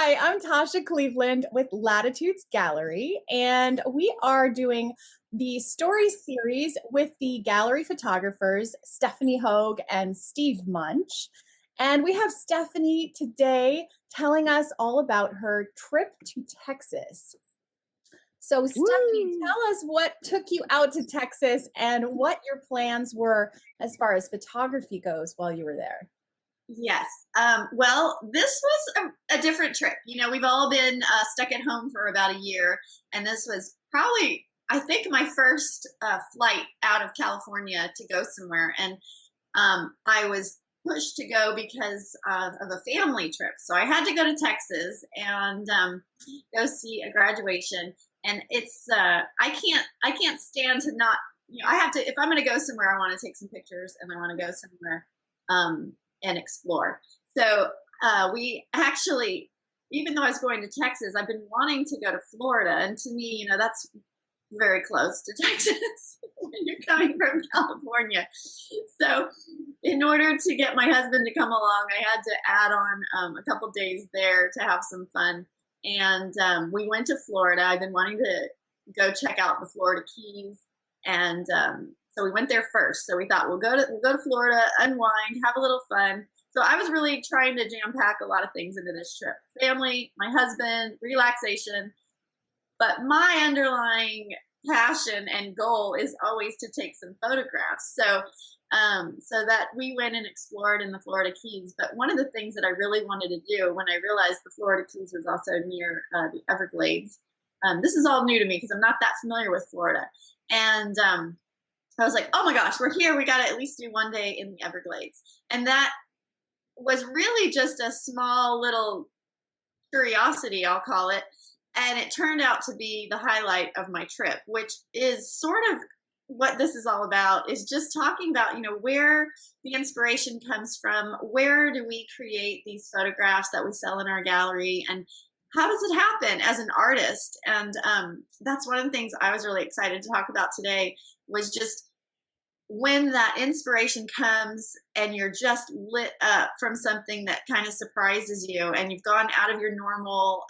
Hi, I'm Tasha Cleveland with Latitudes Gallery, and we are doing the story series with the gallery photographers Stephanie Hogue and Steve Munch. And we have Stephanie today telling us all about her trip to Texas. So, Stephanie, Woo! tell us what took you out to Texas and what your plans were as far as photography goes while you were there. Yes. Well, this was a different trip. We've all been stuck at home for about a year, and this was probably, I think, my first flight out of California to go somewhere. And I was pushed to go because of a family trip. So I had to go to Texas and go see a graduation. And it's I can't stand to not, I have to, if I'm going to go somewhere, I want to take some pictures and I want to go somewhere. And explore. So we actually, even though I was going to Texas, I've been wanting to go to Florida. And to me, that's very close to Texas when you're coming from California. So in order to get my husband to come along, I had to add on a couple days there to have some fun. And we went to Florida. I've been wanting to go check out the Florida Keys. And so we went there first. So we thought we'll go to Florida, unwind, have a little fun. So I was really trying to jam pack a lot of things into this trip: family, my husband, relaxation. But my underlying passion and goal is always to take some photographs. So that we went and explored in the Florida Keys. But one of the things that I really wanted to do when I realized the Florida Keys was also near the Everglades. This is all new to me because I'm not that familiar with Florida. And I was like, oh my gosh, we're here. We got to at least do one day in the Everglades. And that was really just a small little curiosity, I'll call it. And it turned out to be the highlight of my trip, which is sort of what this is all about, is just talking about, where the inspiration comes from. Where do we create these photographs that we sell in our gallery? And how does it happen as an artist? And that's one of the things I was really excited to talk about today, was just when that inspiration comes and you're just lit up from something that kind of surprises you and you've gone out of your normal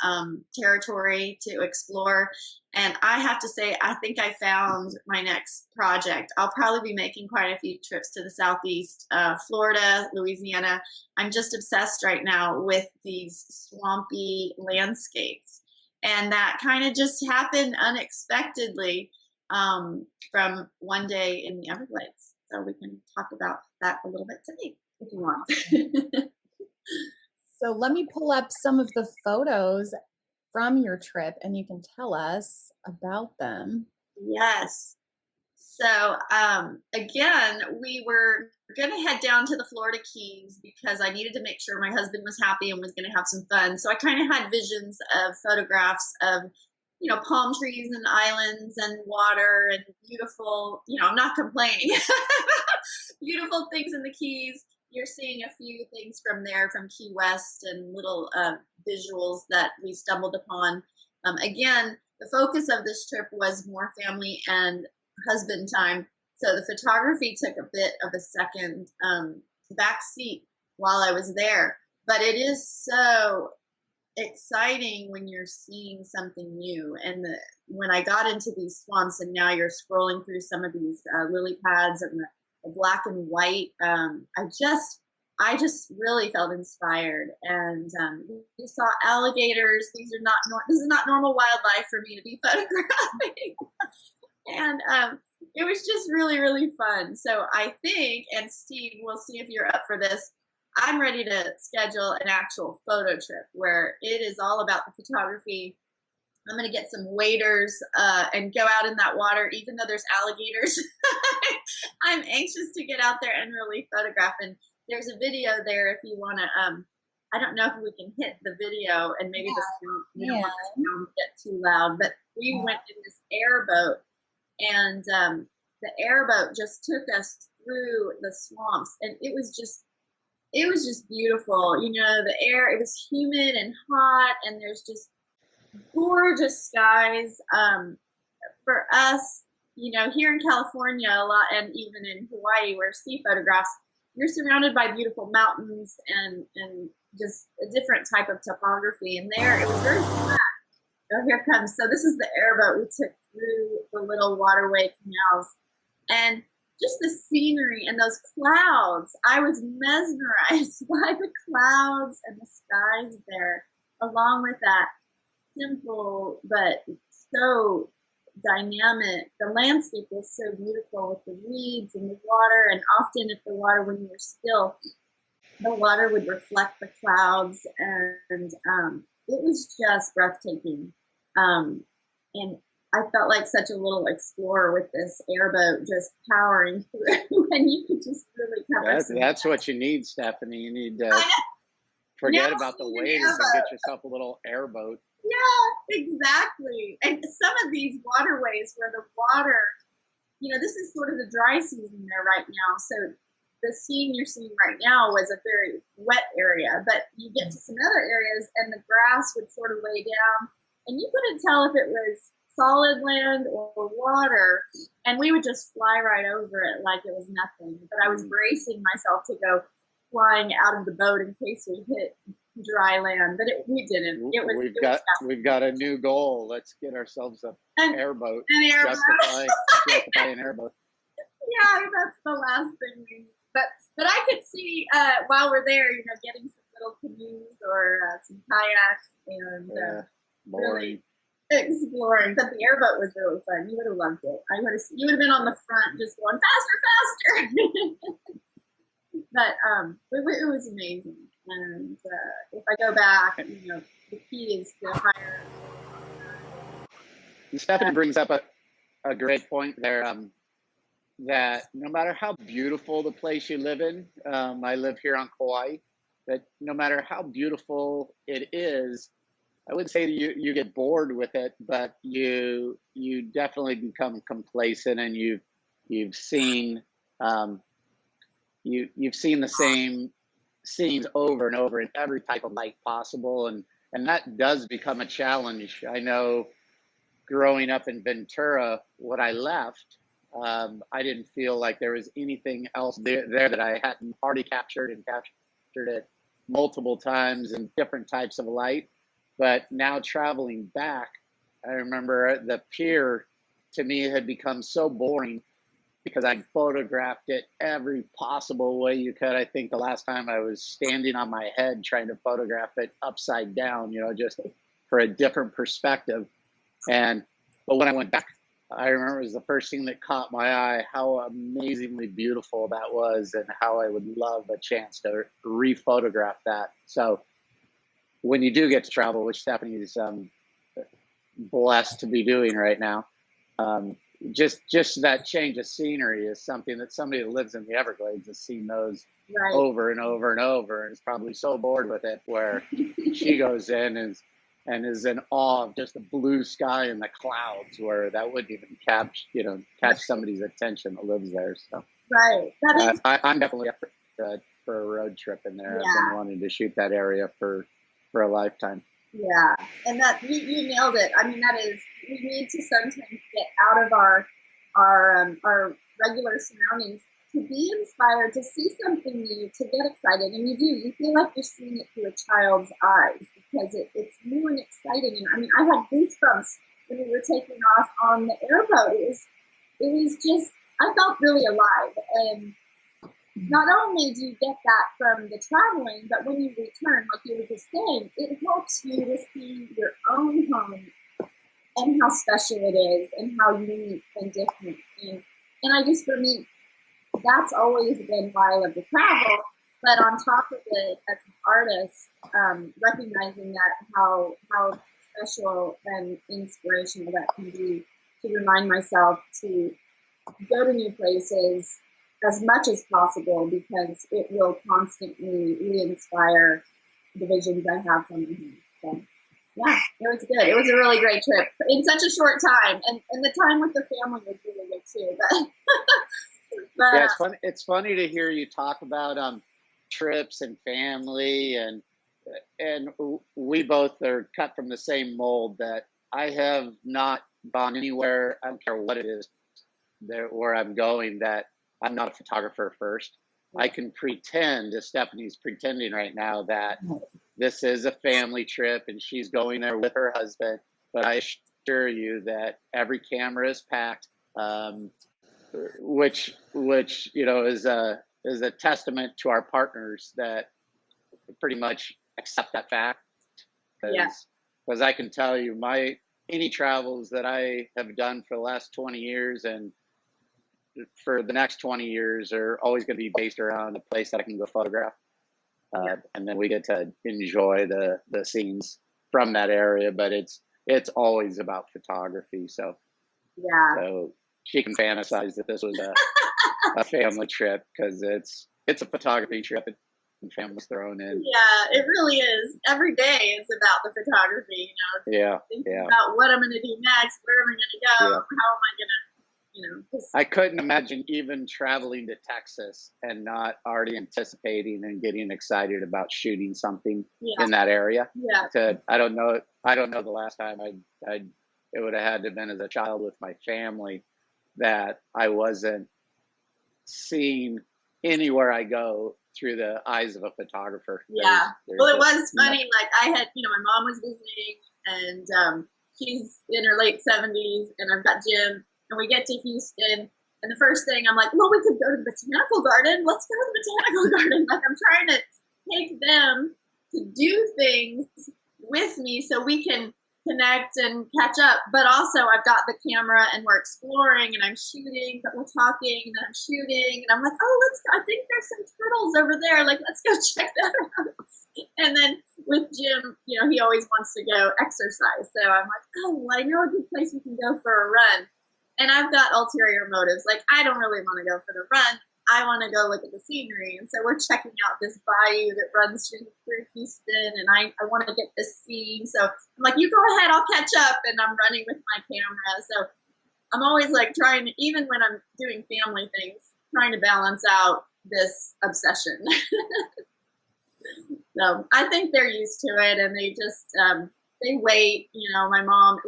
territory to explore. And I have to say, I think I found my next project. I'll probably be making quite a few trips to the Southeast, Florida, Louisiana. I'm just obsessed right now with these swampy landscapes. And that kind of just happened unexpectedly from one day in the Everglades. So we can talk about that a little bit today if you want. So let me pull up some of the photos from your trip and you can tell us about them. Yes. So again, we were going to head down to the Florida Keys because I needed to make sure my husband was happy and was going to have some fun. So I kind of had visions of photographs of palm trees and islands and water and beautiful, I'm not complaining, beautiful things in the Keys. You're seeing a few things from there, from Key West, and little visuals that we stumbled upon. Again, the focus of this trip was more family and husband time. So the photography took a bit of a second back seat while I was there. But it is so exciting when you're seeing something new. And when I got into these swamps, and now you're scrolling through some of these lily pads and the black and white, I just really felt inspired. And we saw alligators. This is not normal wildlife for me to be photographing. And it was just really, really fun. So I think, and Steve, we'll see if you're up for this, I'm ready to schedule an actual photo trip where it is all about the photography. I'm going to get some waders and go out in that water, even though there's alligators. I'm anxious to get out there and really photograph. And there's a video there if you want to. I don't know if we can hit the video, and maybe the sound don't get too loud. But we went in this airboat, and the airboat just took us through the swamps, and it was just beautiful. The air, it was humid and hot, and there's just gorgeous skies. For us, here in California a lot, and even in Hawaii where Steve photographs, you're surrounded by beautiful mountains and just a different type of topography. And there, it was very flat. Oh, here it comes. So this is the airboat we took through the little waterway canals. And just the scenery and those clouds. I was mesmerized by the clouds and the skies there, along with that simple but so dynamic. The landscape was so beautiful with the reeds and the water, and often if the water, when you were still, the water would reflect the clouds, and it was just breathtaking. And I felt like such a little explorer with this airboat just powering through, and you could just really cover. That's what you need, Stephanie. You need to forget about the waves and get yourself a little airboat. Yeah, exactly. And some of these waterways where the water, this is sort of the dry season there right now. So the scene you're seeing right now was a very wet area, but you get to some other areas and the grass would sort of lay down, and you couldn't tell if it was solid land or water, and we would just fly right over it like it was nothing. But I was bracing myself to go flying out of the boat in case we hit dry land, but we didn't. We've got a new goal. Let's get ourselves an airboat. An airboat. Justify an airboat. Yeah, that's the last thing we need. But I could see while we're there, getting some little canoes or some kayaks and really exploring. But the airboat was really fun. You would have loved it. You would have been on the front just going faster, faster. But it was amazing. And if I go back, the key is to hire. Stephanie brings up a great point there. That no matter how beautiful the place you live in, I live here on Kauai, that no matter how beautiful it is, I wouldn't say you get bored with it, but you definitely become complacent, and you've seen you've seen the same scenes over and over in every type of light possible, and that does become a challenge. I know growing up in Ventura, when I left, I didn't feel like there was anything else there that I hadn't already captured it multiple times in different types of light. But now traveling back, I remember the pier to me had become so boring because I photographed it every possible way you could. I think the last time I was standing on my head trying to photograph it upside down, just for a different perspective. But when I went back, I remember it was the first thing that caught my eye, how amazingly beautiful that was, and how I would love a chance to re-photograph that. So when you do get to travel, which Stephanie is blessed to be doing right now, just that change of scenery is something that somebody that lives in the Everglades has seen those over and over and over, and is probably so bored with it, where she goes in and is in awe of just the blue sky and the clouds, where that wouldn't even catch somebody's attention that lives there. So I'm definitely up for a road trip in there. Yeah. I've been wanting to shoot that area for a lifetime. Yeah, and that you nailed it. I mean, that is, we need to sometimes get out of our regular surroundings to be inspired, to see something new, to get excited. And you feel like you're seeing it through a child's eyes, because it's new and exciting. And I mean, I had goosebumps when we were taking off on the airboat. It was just, I felt really alive. And not only do you get that from the traveling, but when you return, like you were just saying, it helps you to see your own home and how special it is and how unique and different. And I just, for me, that's always been why I love to travel. But on top of it, as an artist, recognizing that how special and inspirational that can be, to remind myself to go to new places as much as possible, because it will constantly re-inspire the visions I have from home. So, yeah, it was good. It was a really great trip in such a short time, and the time with the family was really good too. But yeah, it's funny to hear you talk about trips and family, and we both are cut from the same mold. That I have not gone anywhere, I don't care what it is, where I'm going, that I'm not a photographer first. I can pretend, as Stephanie's pretending right now, that this is a family trip and she's going there with her husband. But I assure you that every camera is packed, which is a testament to our partners that pretty much accept that fact. Because I can tell you, any travels that I have done for the last 20 years and for the next 20 years are always going to be based around a place that I can go photograph. And then we get to enjoy the scenes from that area, but it's always about photography. So she can fantasize that this was a family trip, because it's a photography trip and families thrown in. Yeah, it really is. Every day is about the photography, thinking about what I'm going to do next, where am I going to go, how am I going to, I couldn't imagine even traveling to Texas and not already anticipating and getting excited about shooting something in that area. I don't know the last time it would have had to have been as a child with my family that I wasn't seeing anywhere I go through the eyes of a photographer. Well, it was funny. Like I had, my mom was visiting, and she's in her late 70s, and I've got Jim. And we get to Houston, and the first thing I'm like, well, we could go to the botanical garden. Let's go to the botanical garden. Like, I'm trying to take them to do things with me so we can connect and catch up. But also, I've got the camera, and we're exploring, and I'm shooting, but we're talking, and I'm shooting. And I'm like, oh, I think there's some turtles over there. Like, let's go check that out. And then with Jim, he always wants to go exercise. So I'm like, oh, well, I know a good place we can go for a run. And I've got ulterior motives. Like, I don't really want to go for the run. I want to go look at the scenery. And so we're checking out this bayou that runs through Houston, and I want to get this scene. So I'm like, you go ahead, I'll catch up. And I'm running with my camera. So I'm always like trying to, even when I'm doing family things, trying to balance out this obsession. So I think they're used to it, and they just, they wait.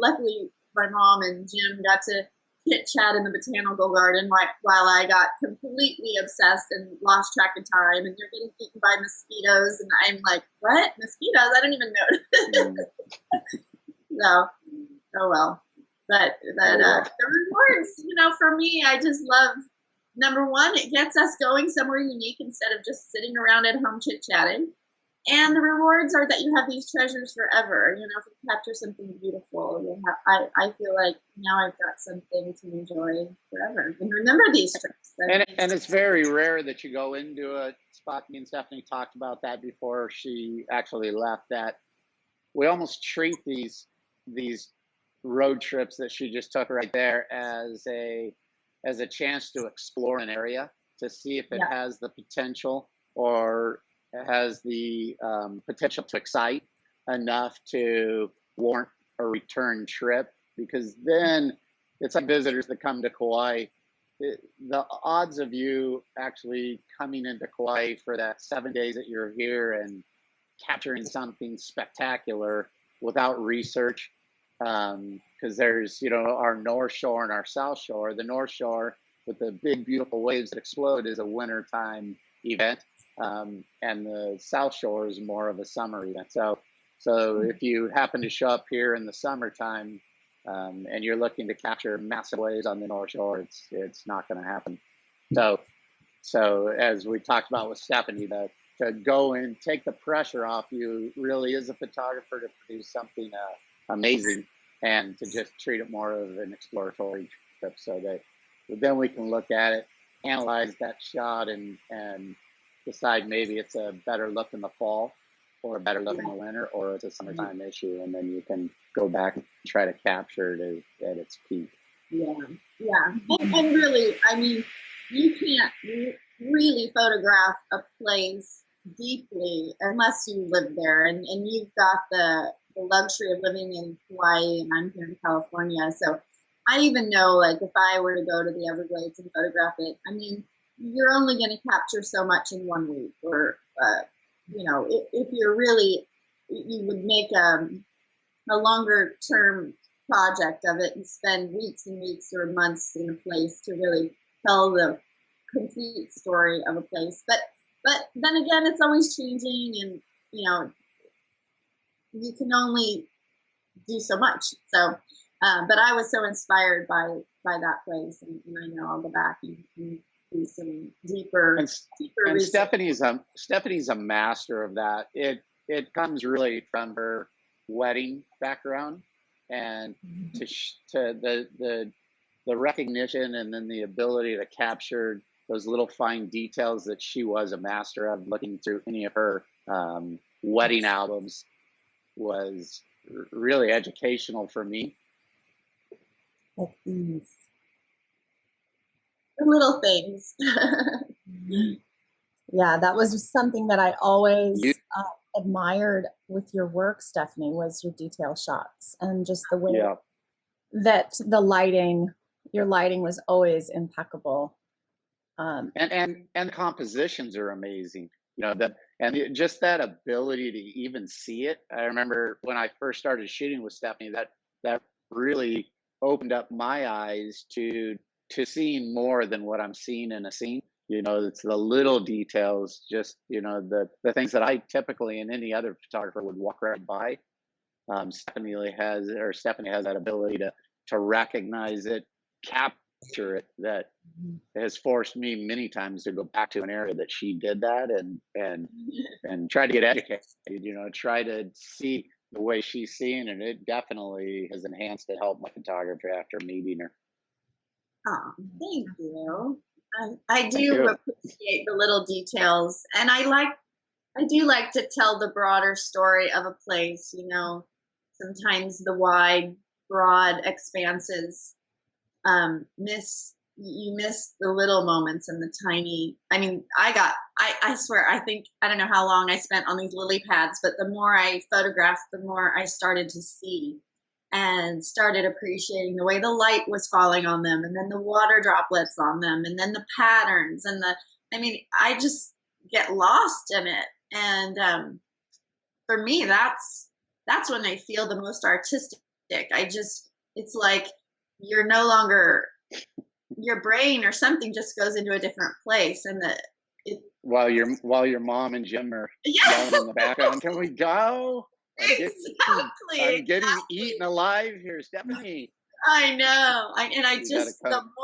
Luckily my mom and Jim got to chit chat in the botanical garden while I got completely obsessed and lost track of time, and they're getting eaten by mosquitoes, and I'm like, what? Mosquitoes? I don't even know. So, oh well. But the rewards, for me, I just love, number one, it gets us going somewhere unique instead of just sitting around at home chit-chatting. And the rewards are that you have these treasures forever. If you capture something beautiful, I feel like now I've got something to enjoy forever and remember these trips. And it's very rare that you go into a spot. Me and Stephanie talked about that before she actually left, that we almost treat these road trips that she just took right there as a chance to explore an area, to see if it has the potential, or has the potential to excite enough to warrant a return trip. Because then it's like visitors that come to Kauai. The odds of you actually coming into Kauai for that 7 days that you're here and capturing something spectacular without research, because there's our North Shore and our South Shore. The North Shore, with the big beautiful waves that explode, is a wintertime event. And the South Shore is more of a summer event. So if you happen to show up here in the summertime, and you're looking to capture massive waves on the North Shore, it's not going to happen. So as we talked about with Stephanie, to go and take the pressure off you really as a photographer to produce something amazing, and to just treat it more of an exploratory trip, so that then we can look at it, analyze that shot, and decide maybe it's a better look in the fall, or a better look in the winter, or it's a summertime issue, and then you can go back and try to capture it at its peak. And really, I mean, you can't really photograph a place deeply unless you live there, and you've got the luxury of living in Hawaii, and I'm here in California. So I even know, like, if I were to go to the Everglades and photograph it, I mean, you're only going to capture so much in 1 week, or if you're really, you would make a longer term project of it and spend weeks and weeks or months in a place to really tell the complete story of a place. But then again, it's always changing, and you know, you can only do so much. So, but I was so inspired by that place, and I know I'll go back and do some deeper And research. Stephanie's a master of that. It comes really from her wedding background, and to the recognition, and then the ability to capture those little fine details that she was a master of. Looking through any of her wedding albums was really educational for me. Like these. The little things. Yeah, that was something that I always admired with your work, Stephanie, was your detail shots and just the way that your lighting was always impeccable. And compositions are amazing. Just that ability to even see it. I remember when I first started shooting with Stephanie, that really opened up my eyes to seeing more than what I'm seeing in a scene. It's the little details, just the things that I typically in any other photographer would walk right by. Stephanie has that ability to recognize it, capture it. That has forced me many times to go back to an area that she did that, and try to get educated. Try to see the way she's seeing it. It definitely has enhanced and helped my photography after meeting her. Oh, thank you. I do appreciate the little details, and I do like to tell the broader story of a place. Sometimes the wide, broad expanses you miss the little moments and the tiny. I swear, I don't know how long I spent on these lily pads, but the more I photographed, the more I started to see and started appreciating the way the light was falling on them, and then the water droplets on them, and then the patterns, and I just get lost in it. And for me, that's when I feel the most artistic. It's like you're no longer, your brain or something just goes into a different place, and while your mom and Jim are yelling in the background, can we go? I'm getting eaten alive here, Stephanie. I know. You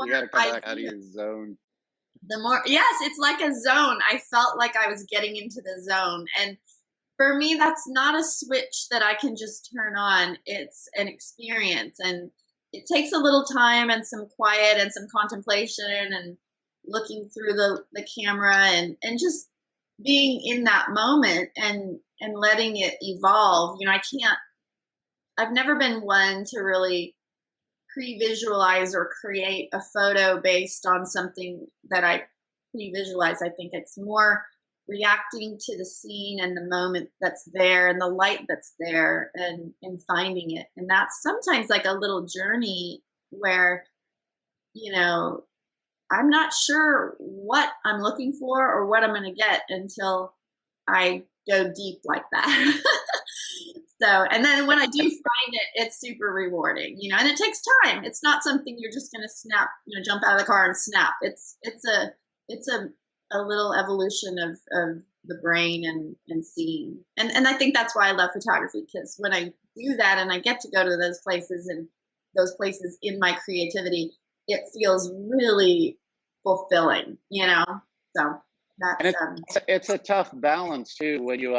gotta come back out of your zone. The more, yes, it's like a zone. I felt like I was getting into the zone. And for me, that's not a switch that I can just turn on. It's an experience. And it takes a little time and some quiet and some contemplation and looking through the camera and just being in that moment and letting it evolve. I've never been one to really pre-visualize or create a photo based on something that I pre-visualize. I think it's more reacting to the scene and the moment that's there and the light that's there and finding it. And that's sometimes like a little journey where, I'm not sure what I'm looking for or what I'm going to get until I go deep like that. So, and then when I do find it, it's super rewarding, and it takes time. It's not something you're just going to snap, jump out of the car and snap. It's a little evolution of the brain and seeing. And I think that's why I love photography, because when I do that and I get to go to those places and those places in my creativity, it feels really fulfilling, So that's it's a tough balance too when you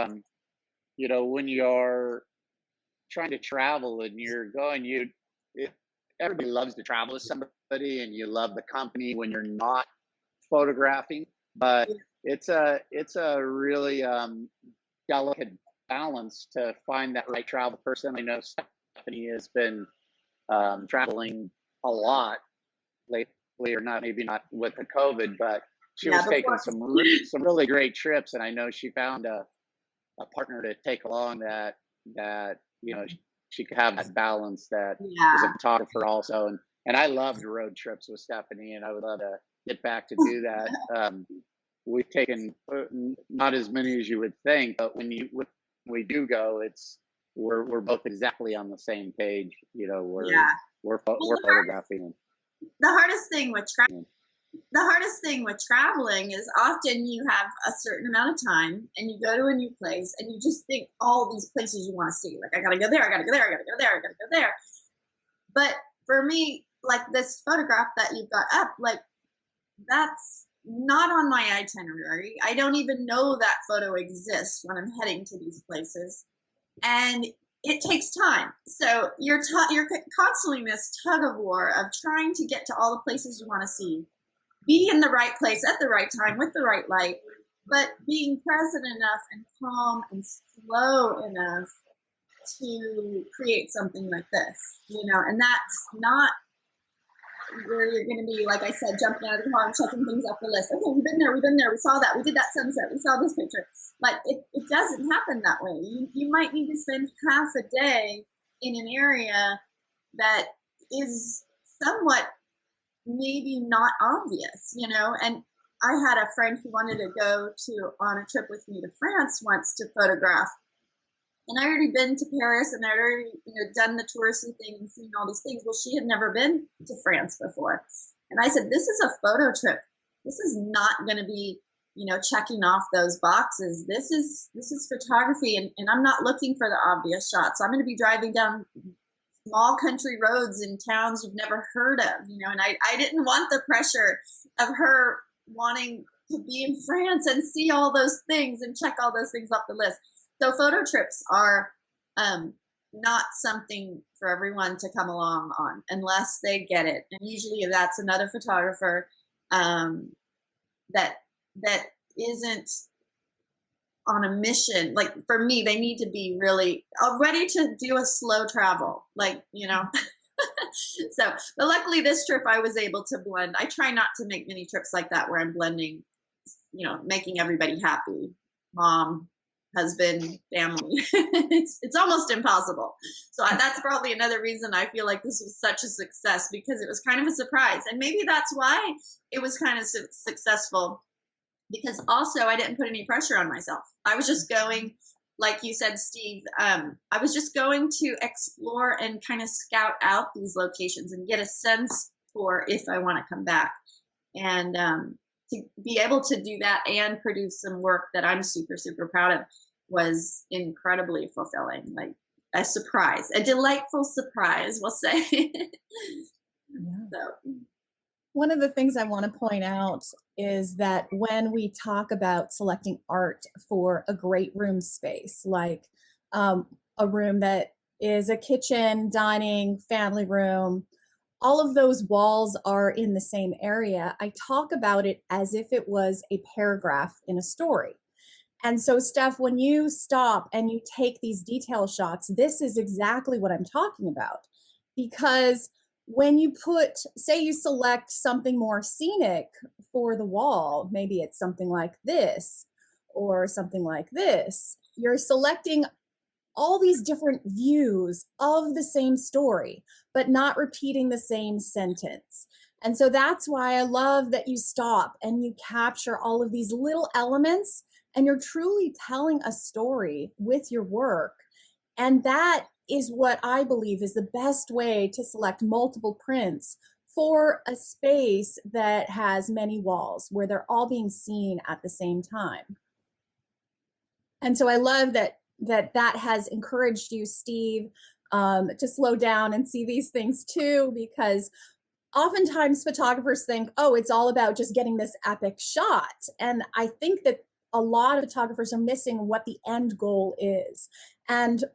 when you're trying to travel and you're going, everybody loves to travel with somebody and you love the company when you're not photographing, but it's a really delicate balance to find that right travel person. I know Stephanie has been traveling a lot lately, or maybe not with the COVID, but she was taking some really great trips, and I know she found a partner to take along that she could have that balance that is a photographer also. And I loved road trips with Stephanie, and I would love to get back to do that. We've taken not as many as you would think, but when we do go, we're both exactly on the same page. We're photographing. The hardest thing with traveling the hardest thing with traveling is often you have a certain amount of time and you go to a new place and you just think all these places you want to see. Like, I gotta go there, I gotta go there, I gotta go there, I gotta go there. But for me, like this photograph that you've got up, like that's not on my itinerary. I don't even know that photo exists when I'm heading to these places. And it takes time. So you're constantly in this tug of war of trying to get to all the places you want to see, be in the right place at the right time with the right light, but being present enough and calm and slow enough to create something like this, and that's not where you're going to be, like I said, jumping out of the car and checking things off the list. Okay, we've been there, we saw that, we did that sunset, we saw this picture. Like, it doesn't happen that way. You might need to spend half a day in an area that is somewhat maybe not obvious, and I had a friend who wanted to go on a trip with me to France once to photograph. And I already been to Paris and I'd already, done the touristy thing and seen all these things. Well, she had never been to France before. And I said, this is a photo trip. This is not going to be, checking off those boxes. This is photography. And I'm not looking for the obvious shots. So I'm going to be driving down small country roads in towns you've never heard of, and I didn't want the pressure of her wanting to be in France and see all those things and check all those things off the list. So photo trips are not something for everyone to come along on unless they get it. And usually that's another photographer that isn't on a mission. Like for me, they need to be really ready to do a slow travel, So, but luckily this trip I was able to blend. I try not to make many trips like that where I'm blending, making everybody happy. Mom, husband, family. It's almost impossible. So that's probably another reason I feel like this was such a success, because it was kind of a surprise. And maybe that's why it was kind of successful, because also I didn't put any pressure on myself. I was just going, like you said, Steve, I was just going to explore and kind of scout out these locations and get a sense for if I want to come back. And to be able to do that and produce some work that I'm super, super proud of was incredibly fulfilling. Like a surprise, a delightful surprise, we'll say. Yeah. So. One of the things I want to point out is that when we talk about selecting art for a great room space, like a room that is a kitchen, dining, family room, all of those walls are in the same area. I talk about it as if it was a paragraph in a story. And so, Steph, when you stop and you take these detail shots, this is exactly what I'm talking about. Because when you say you select something more scenic for the wall, maybe it's something like this or something like this, you're selecting all these different views of the same story, but not repeating the same sentence. And so that's why I love that you stop and you capture all of these little elements and you're truly telling a story with your work. And that is what I believe is the best way to select multiple prints for a space that has many walls where they're all being seen at the same time. And so I love that has encouraged you, Steve, to slow down and see these things too, because oftentimes photographers think, oh, it's all about just getting this epic shot. And I think that a lot of photographers are missing what the end goal is. And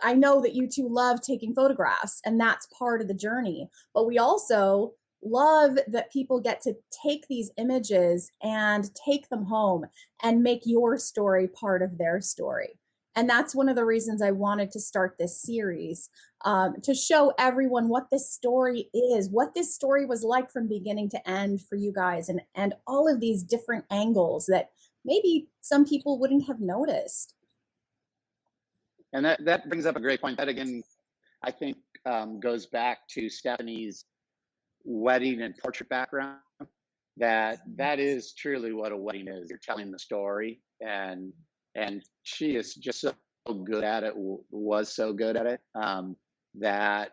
I know that you two love taking photographs, and that's part of the journey, but we also love that people get to take these images and take them home and make your story part of their story. And that's one of the reasons I wanted to start this series, to show everyone what this story is, what this story was like from beginning to end for you guys, and all of these different angles that maybe some people wouldn't have noticed. And that brings up a great point. That again, I think goes back to Stephanie's wedding and portrait background. That is truly what a wedding is. You're telling the story, and she is just so good at it. Was so good at it that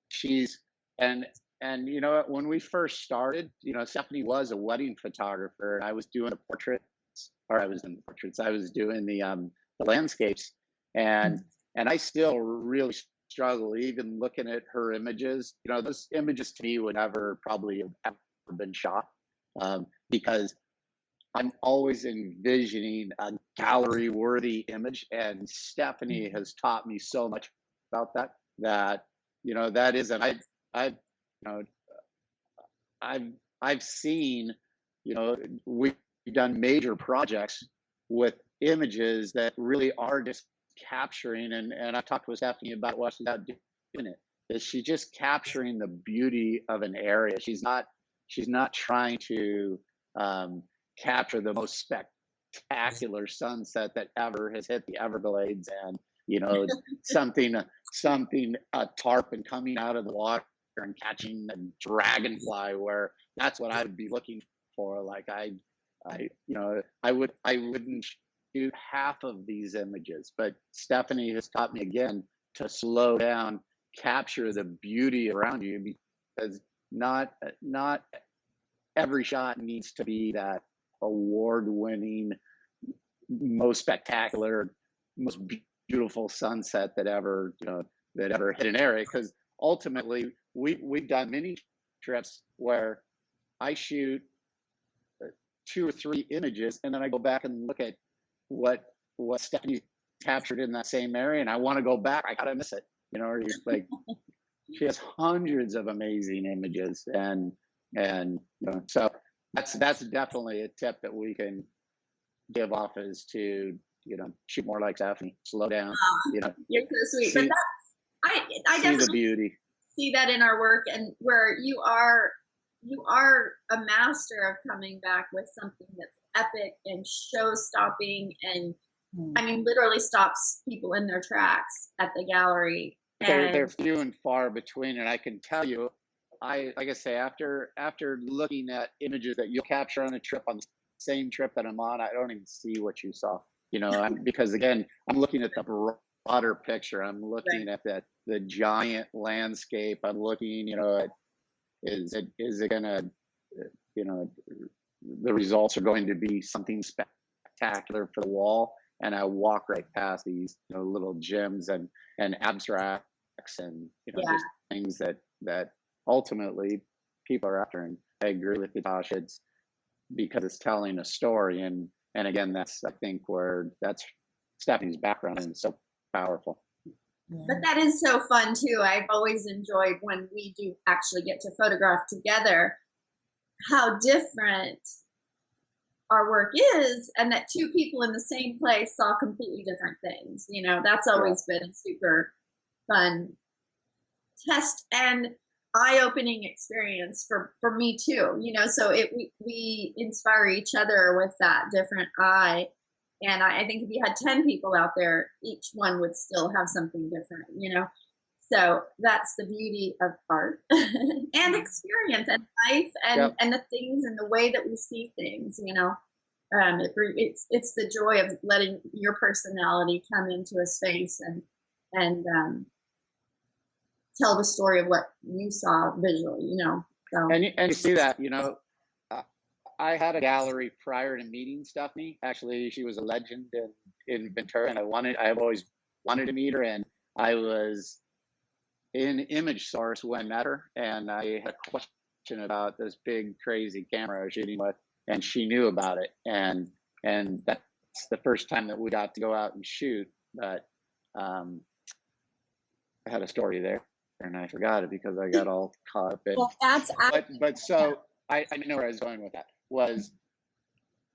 she's and and you know, when we first started, you know, Stephanie was a wedding photographer, and I was doing the portraits, or I was in the portraits. I was doing the landscapes, and I still really struggle even looking at her images. You know, those images to me would never probably have ever been shot, because I'm always envisioning a gallery worthy image, and Stephanie has taught me so much about that. That you know that is, and I you know I've I've seen, you know, we've done major projects with images that really are just capturing, and I talked with Stephanie about what she's out doing it. Is she just capturing the beauty of an area? She's not trying to capture the most spectacular sunset that ever has hit the Everglades, and you know something a tarpon coming out of the water and catching a dragonfly, where that's what I would be looking for. Like you know, I wouldn't shoot half of these images, but Stephanie has taught me again to slow down, capture the beauty around you, because not every shot needs to be that award-winning, most spectacular, most beautiful sunset that ever, you know, that ever hit an area. Because ultimately, we've done many trips where I shoot 2 or 3 images, and then I go back and look at what Stephanie captured in that same area, and I want to go back. I gotta miss it, you know. Or like, she has hundreds of amazing images, and you know, so that's definitely a tip that we can give off, is to, you know, shoot more like Stephanie, slow down, you know, You're so sweet. But see, that's, I see the definitely beauty. see that in our work, and where you are a master of coming back with something that's epic and show stopping, and I mean literally stops people in their tracks at the gallery. They're And few and far between, and I can tell you, I like I say, after looking at images that you'll capture on a trip, on the same trip that I'm on, I don't even see what you saw. You know, because again, I'm looking at the broader picture. I'm looking right. at the giant landscape. I'm looking, you know, at is it gonna, you know, the results are going to be something spectacular for the wall, and I walk right past these, you know, little gems and abstracts, and you know, Yeah. just things that ultimately people are after. And I agree with you, Tasha. It's because it's telling a story, and again, that's, I think, where that's Stephanie's background, and it's so powerful. But that is so fun too. I've always enjoyed when we do actually get to photograph together, how different our work is, and that 2 people in the same place saw completely different things. You know, that's always been a super fun test and eye-opening experience for me too. You know, so we inspire each other with that different eye. And I think if you had 10 people out there, each one would still have something different, you know? So that's the beauty of art and experience and life, Yep. and the things and the way that we see things, you know? It's the joy of letting your personality come into a space and tell the story of what you saw visually, you know? So. And you see that, you know, I had a gallery prior to meeting Stephanie. Actually, she was a legend in Ventura, and I've always wanted to meet her. And I was in Image Source when I met her, and I had a question about this big crazy camera I was shooting with, and she knew about it. And that's the first time that we got to go out and shoot. But I had a story there, and I forgot it because I got all caught up in. Well, that's but so I know where I was going with that. Was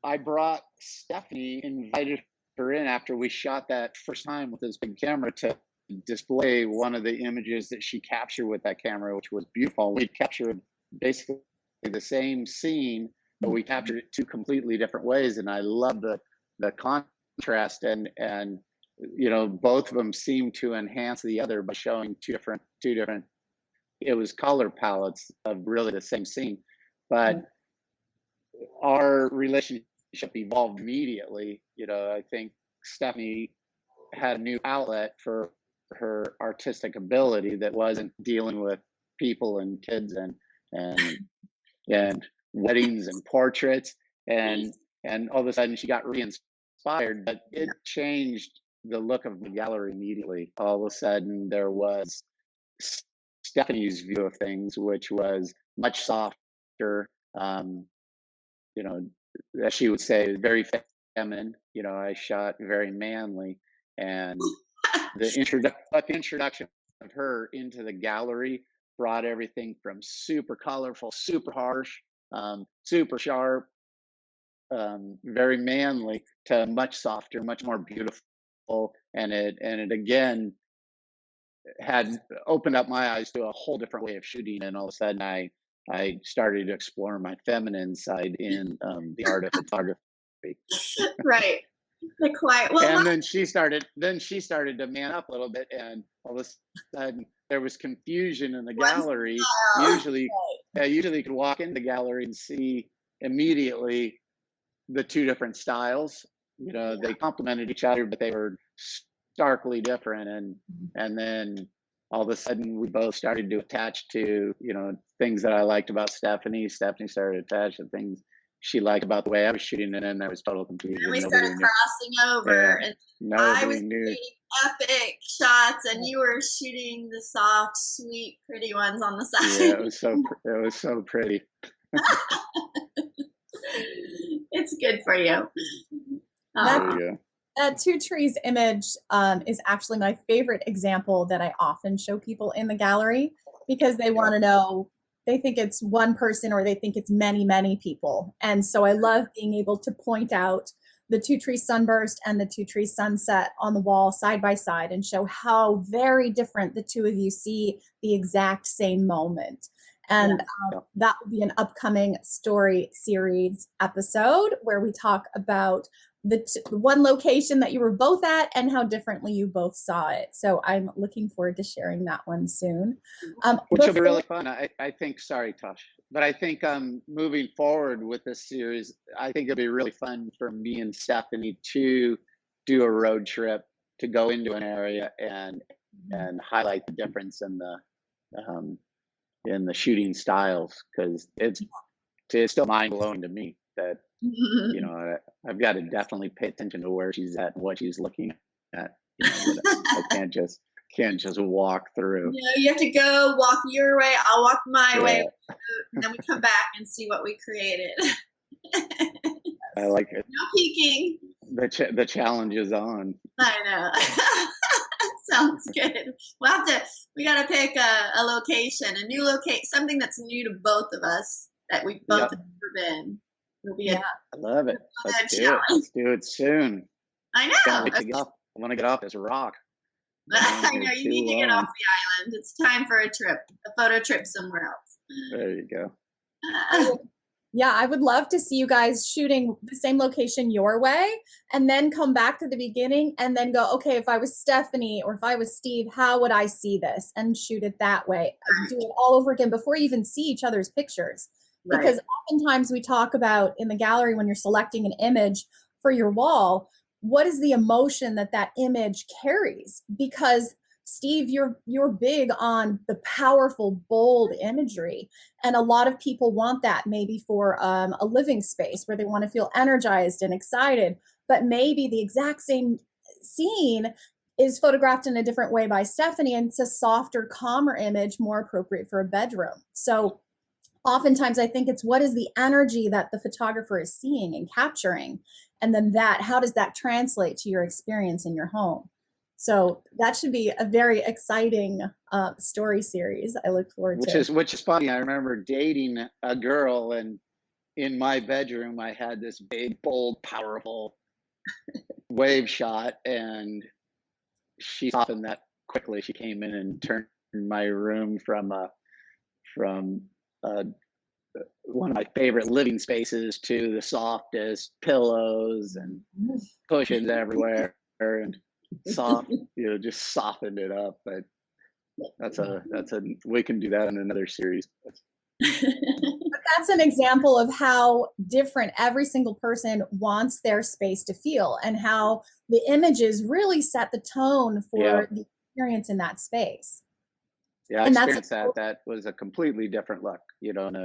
I brought Stephanie, invited her in after we shot that first time with this big camera to display one of the images that she captured with that camera, which was beautiful. We captured basically the same scene, but we captured it 2 completely different ways, and I love the contrast, and you know, both of them seem to enhance the other by showing two different. It was color palettes of really the same scene, but our relationship evolved immediately. You know, I think Stephanie had a new outlet for her artistic ability that wasn't dealing with people and kids and and weddings and portraits, and all of a sudden she got re-inspired, but it changed the look of the gallery immediately. All of a sudden there was Stephanie's view of things, which was much softer, you know, as she would say, very feminine. I shot very manly, and the introduction of her into the gallery brought everything from super colorful, super harsh, super sharp, very manly, to much softer, much more beautiful, and it again had opened up my eyes to a whole different way of shooting, and all of a sudden I started to explore my feminine side in the art of photography. Right. The quiet. Well, And then she started to man up a little bit, and all of a sudden there was confusion in the gallery. Usually, usually you could walk in the gallery and see immediately the two different styles. They complemented each other, but they were starkly different. And then all of a sudden we both started to attach to things that I liked about Stephanie. Stephanie started to attach to things she liked about the way I was shooting, and then there was total confusion. and we Nobody started knew. crossing over, Yeah. and I was Nobody knew. shooting epic shots, and you were shooting the soft, sweet, pretty ones on the Yeah, side. it was so pretty. It's good for you. That's- There you go. That two trees image is actually my favorite example that I often show people in the gallery, because they want to know, they think it's one person or they think it's many, many people. And so I love being able to point out the two tree sunburst and the two tree sunset on the wall side by side and show how very different the two of you see the exact same moment. And that will be an upcoming story series episode where we talk about the one location that you were both at and how differently you both saw it. So I'm looking forward to sharing that one soon. Which will be really fun. I think, sorry, Tosh, but I think moving forward with this series, I think it'll be really fun for me and Stephanie to do a road trip, to go into an area and highlight the difference in the shooting styles, because it's still mind blowing to me that I've got to definitely pay attention to where she's at and what she's looking at. I can't just walk through. You have to go walk your way, I'll walk my way, and then we come back and see what we created. I like it. No peeking. The challenge is on. I know. Sounds good. We got to pick a location, a new location, something that's new to both of us that we both have never been. It'll be I love it. Let's do it. Let's do it soon. I know. I want to get off this rock. I know, you need to get off the island. It's time for a trip, a photo trip somewhere else. There you go. Yeah, I would love to see you guys shooting the same location your way and then come back to the beginning and then go, okay, if I was Stephanie or if I was Steve, how would I see this? And shoot it that way. Do it all over again before you even see each other's pictures. Because oftentimes we talk about in the gallery, when you're selecting an image for your wall, what is the emotion that image carries? Because Steve, you're big on the powerful, bold imagery. And a lot of people want that maybe for a living space where they want to feel energized and excited. But maybe the exact same scene is photographed in a different way by Stephanie, and it's a softer, calmer image, more appropriate for a bedroom. So oftentimes I think it's what is the energy that the photographer is seeing and capturing? And then how does that translate to your experience in your home? So that should be a very exciting story series. I look forward to. Which is funny. I remember dating a girl, and in my bedroom, I had this big, bold, powerful wave shot, and she softened that quickly. She came in and turned my room from one of my favorite living spaces to the softest pillows and cushions everywhere, and soft, just softened it up. But we can do that in another series. That's an example of how different every single person wants their space to feel, and how the images really set the tone for the experience in that space. Yeah, I And that's experienced that. That was a completely different look, and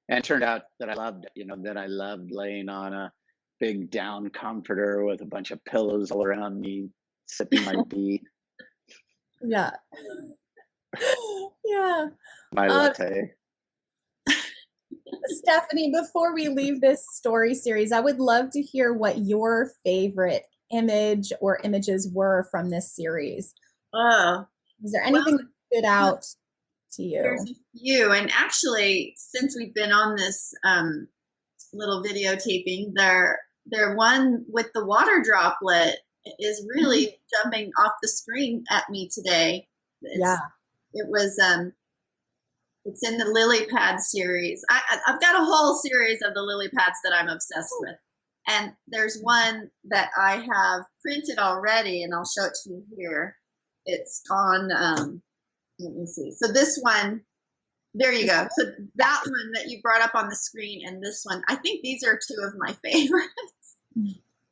it turned out that I loved it, that I loved laying on a big down comforter with a bunch of pillows all around me, sipping my tea, yeah. Yeah. my Um, latte. Stephanie, before we leave this story series, I would love to hear what your favorite image or images were from this series. Oh, Was there well, anything that stood out to there's you? a few. And actually, since we've been on this little videotaping, their one with the water droplet is really jumping off the screen at me today. Yeah. It was it's in the lily pad series. I've got a whole series of the lily pads that I'm obsessed with. And there's one that I have printed already, and I'll show it to you here. It's on, let me see. So this one, there you go. So that one that you brought up on the screen and this one, I think these are two of my favorites.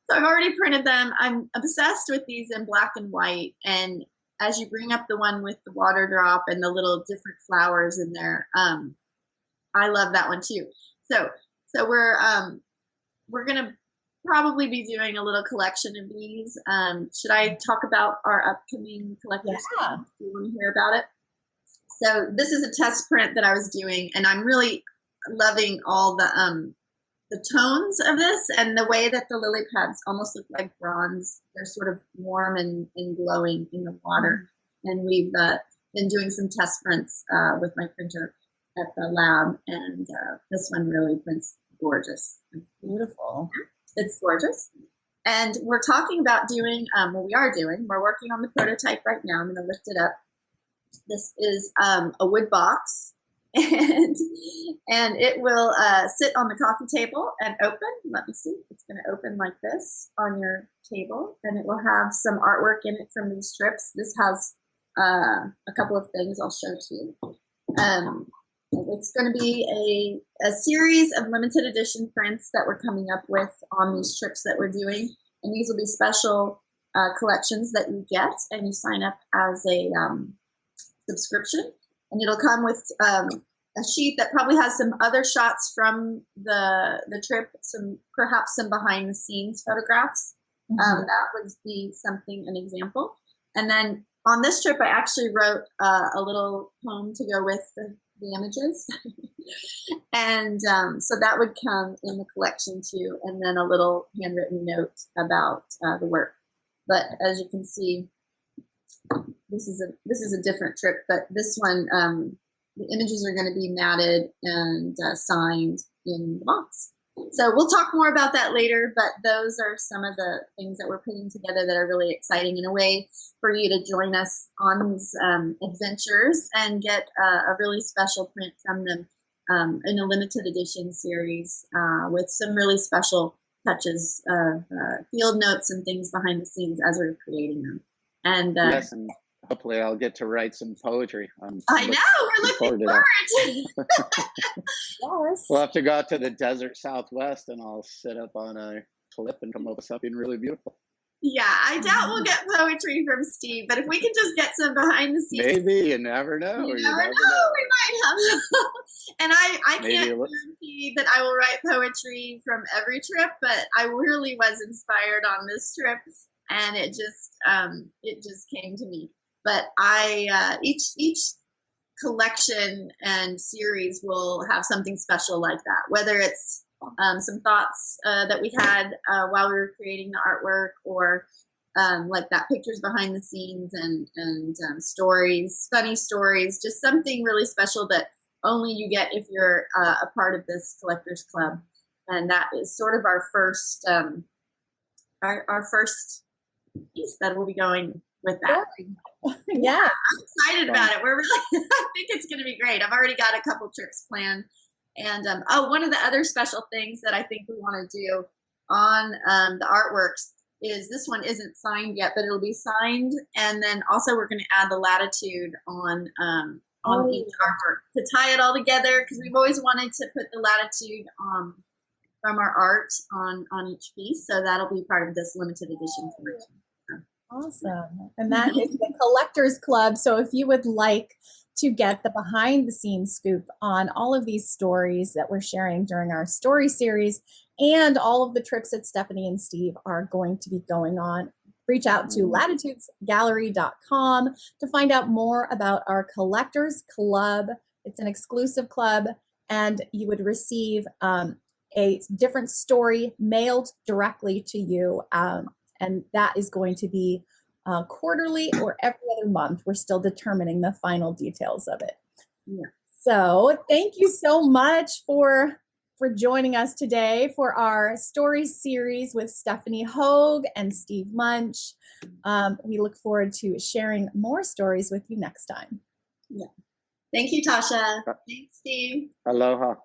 So I've already printed them. I'm obsessed with these in black and white. And as you bring up the one with the water drop and the little different flowers in there, I love that one too. So we're gonna probably be doing a little collection of these. Should I talk about our upcoming collectors? Yeah. Do you want to hear about it? So this is a test print that I was doing, and I'm really loving all the tones of this and the way that the lily pads almost look like bronze. They're sort of warm and glowing in the water. And we've been doing some test prints with my printer at the lab, and this one really prints gorgeous. Beautiful. It's gorgeous. And we're talking about doing, we're working on the prototype right now. I'm going to lift it up. This is a wood box, and it will sit on the coffee table and open. Let me see. It's going to open like this on your table, and it will have some artwork in it from these strips. This has a couple of things I'll show to you. It's going to be a series of limited edition prints that we're coming up with on these trips that we're doing, and these will be special collections that you get, and you sign up as a subscription, and it'll come with a sheet that probably has some other shots from the trip, perhaps some behind the scenes photographs. That would be an example. And then on this trip, I actually wrote a little poem to go with the images. And so that would come in the collection too, and then a little handwritten note about the work. But as you can see, this is a different trip, but this one, the images are going to be matted and signed in the box. So we'll talk more about that later, but those are some of the things that we're putting together that are really exciting, in a way for you to join us on these adventures and get a really special print from them in a limited edition series with some really special touches of field notes and things behind the scenes as we're creating them. And yes, and hopefully I'll get to write some poetry. I know, we're looking forward to it. Yes. We'll have to go out to the desert Southwest, and I'll sit up on a cliff and come up with something really beautiful. Yeah, I doubt we'll get poetry from Steve, but if we can just get some behind the scenes. Maybe, you never know. You never know, we might have some. And I can't guarantee that I will write poetry from every trip, but I really was inspired on this trip, and it just came to me. But each collection and series will have something special like that, whether it's some thoughts that we had while we were creating the artwork, or like that, pictures behind the scenes and stories, funny stories, just something really special that only you get if you're a part of this collectors club. And that is sort of our first piece that will be going with that. Yeah, I'm excited about it. We're really, I think it's going to be great. I've already got a couple trips planned. And one of the other special things that I think we want to do on the artworks is, this one isn't signed yet, but it'll be signed. And then also we're going to add the latitude on each artwork to tie it all together, because we've always wanted to put the latitude from our art on each piece. So that'll be part of this limited edition collection. Awesome. And that is the Collectors Club. So if you would like to get the behind the scenes scoop on all of these stories that we're sharing during our story series and all of the trips that Stephanie and Steve are going to be going on, reach out to latitudesgallery.com to find out more about our Collectors Club. It's an exclusive club, and you would receive a different story mailed directly to you. And that is going to be quarterly or every other month. We're still determining the final details of it. Yeah. So thank you so much for joining us today for our story series with Stephanie Hogue and Steve Munch. We look forward to sharing more stories with you next time. Yeah. Thank you, Tasha. Thanks, Steve. Aloha.